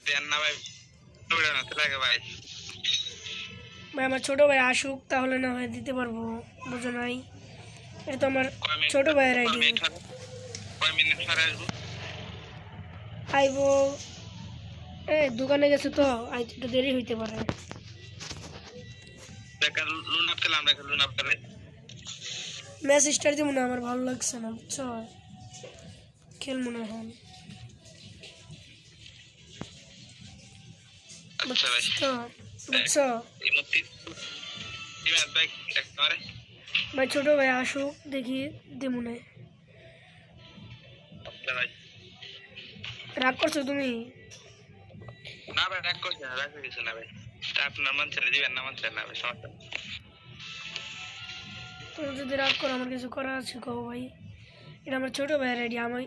দেন না ভাই, ওটা না লাগে ভাই। ভাই আমার ছোট ভাই আসুক তাহলে না হয় দিতে পারবো, বুঝো নাই? এটা তো আমার ছোট ভাইয়ের আইডি। কয় মিনিট পরে আসবো? আইবো, দোকানে গেছে তো আইতে একটু দেরি হইতে পারে। দেখা লুনা খেলাম, দেখা লুনা করে ম্যাচ স্টার্ট দিব না, আমার ভালো লাগছে না, বুঝছো? খেলবো না এখন, আচ্ছা ভাই। বুঝছো? বুঝছো এই মতি ইমাদ ভাই একবারে ভাই ছোট ভাই আসুক দেখি দেবো না। আচ্ছা ভাই। রাগ করছো তুমি? না ভাই রাগ করছি না, রাগ কিছু না ভাই। তা আপনার মন ছেড়ে দিবেন না, মন ছেড়ে না ভাই, সমস্যা নেই। তুমি যদি রাগ করো আমার কিছু করার আছে কও ভাই। এটা আমার ছোট ভাইয়ের আইডি, আমি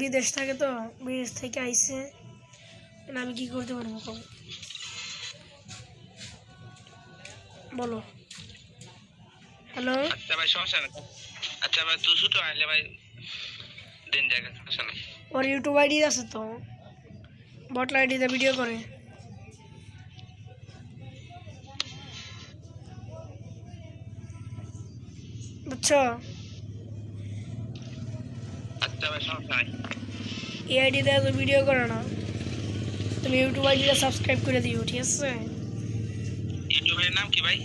বিদেশ থাকে তো, বিদেশ থেকে আইসে, আমি কি করতে পারবো কও, বলো। হ্যালো, আচ্ছা ভাই সমস্যা নেই। আচ্ছা ভাই তুই শুধু আইলে ভাই দিন জায়গা, সমস্যা নেই। ওর ইউটিউব আইডি আছে তো, বটলা আইডিতে ভিডিও করে, বুঝছো? আচ্ছা ভাই সমস্যা নেই। এই আইডিতে তো ভিডিও করে না, তুমি ইউটিউব আইডিটা সাবস্ক্রাইব করে দিও, ঠিক আছে? ইউটিউবের নাম কি ভাই?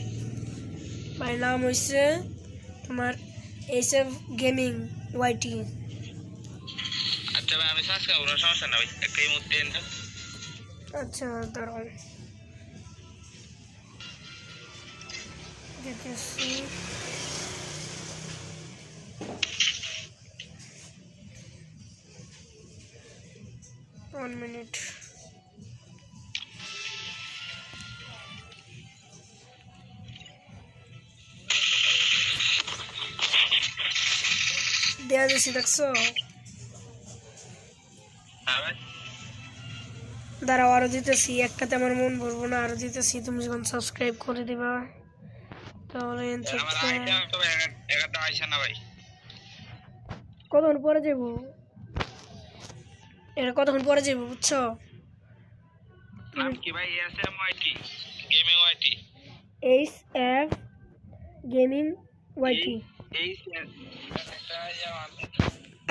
ভাই নাম হচ্ছে তোমার এইসএফ গেমিং ওয়াইটি। আচ্ছা ভাই আমি সার্চ করবো, সমস্যা না ভাই, একটা ইমোট দেন। আচ্ছা দাঁড়াও দেখেছি, 1 মিনিট। দেয়া দিছি, দেখছো? হ্যাঁ ভাই দাঁড়াও আরো দিতেছি, একটাতে আমার মন ভরবো না, আরো দিতেছি, তুমি যখন সাবস্ক্রাইব করে দিবা তাহলে এর আমার থেকে আইডিয়া তো 11টা আইসা না ভাই। কতক্ষণ পরে যাবো, এটা কতক্ষণ পরে যাবো, বুঝছো? নাম কি ভাই? SM YT gaming YT. HF gaming YT. এই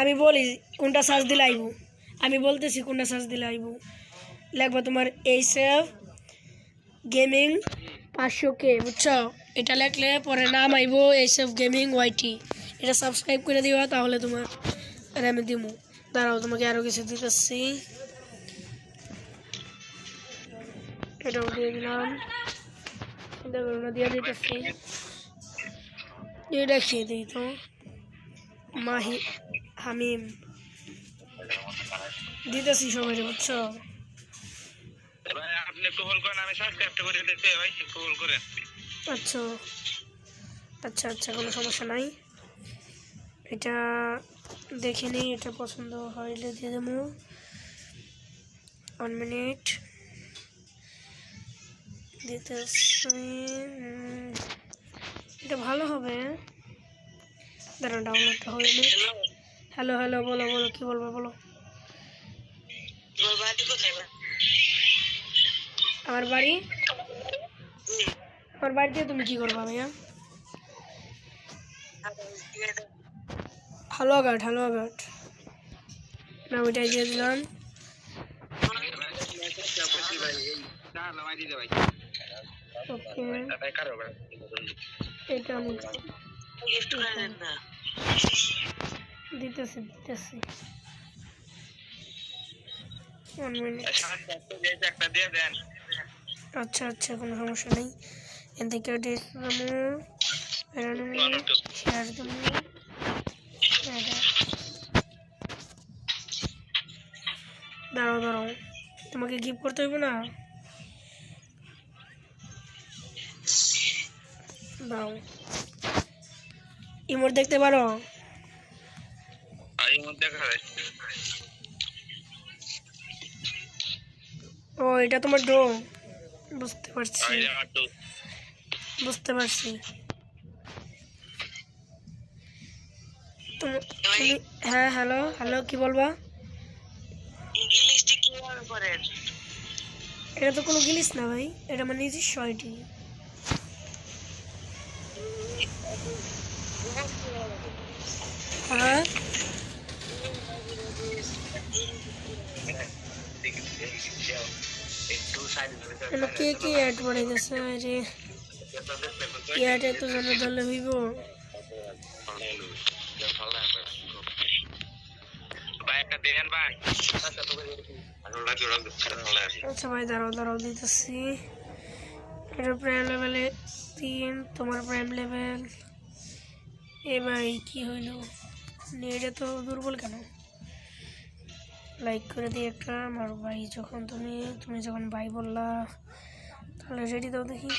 আমি বলি কোনটা সার্চ দিলে আইবো, আমি বলতেছি কোনটা সার্চ দিলে আইবো। লাগবে তোমার এইচএফ গেমিং 500K, বুঝছো? এটা লিখলে পরে নাম আইবো এইচএফ গেমিং ওয়াইটি, এটা সাবস্ক্রাইব করে দিবা তাহলে তোমার আর আমি দিমু। দাঁড়াও তোমাকে আরও কিছু দিতেছি, এটাও দিয়ে দিলাম, চিন্তা করো না, দিয়ে দিতেছি। এটা খেয়ে দিই তো, মাহি হামিম দিতেছি সবাই, বুঝছো? ভাই আপনি একটু হোল্ড করেন, আমি সাবস্ক্রাইব করে দিতে ভাই, একটু হোল্ড করেন। আচ্ছা আচ্ছা আচ্ছা, কোনো সমস্যা নাই। এটা দেখে নিই, এটা পছন্দ হইলে দিয়ে দেবো। 1 মিনিট দিতেছি, এটা ভালো হবে, দাঁড়া ডাউনলোডটা হয়ে নি। হ্যালো হ্যালো, বলো বলো, কি বলবো বলো। আমার বাড়ি, আমার বাড়িতে তুমি কি করবা ভাইয়া? হালুয়াঘাট, হালুয়াঘাট না, ওইটাই দিয়ে দিলাম। ওকে, এটা আমি দিতেছি দিতেছি, 1 মিনিট। আচ্ছা আচ্ছা, কোনো সমস্যা নেই। এর থেকে শেয়ার দেবো, দাঁড়াও দাঁড়াও, তোমাকে গিফট করতে হইব না, দাও। ইমোট দেখতে পারো? ও এটা তোমার ডো, বুঝতে পারছি বুঝতে পারছি। তুমি হ্যাঁ, হ্যালো হ্যালো, কি বলবা? ইংলিশটা কিভাবে করেন? এটা তো কোনো গিলিস না ভাই, এটা আমার নিজস্ব আইডি। হ্যাঁ এটা কে কে অ্যাড করে গেছে রে, অ্যাড এত জানা ধরলে হইব? ভাই একটা দেন ভাই। আচ্ছা ভাই দাঁড়াও দাঁড়াও দিতেছি। এটা প্রাইম লেভেলে 3, তোমার প্রাইম লেভেল। এ ভাই কি হইল, নেট এত দুর্বল কেন? লাইক করে দিই একটা। আমার ভাই যখন তুমি যখন ভাই বললা, তাহলে রেডি দাও দেখি।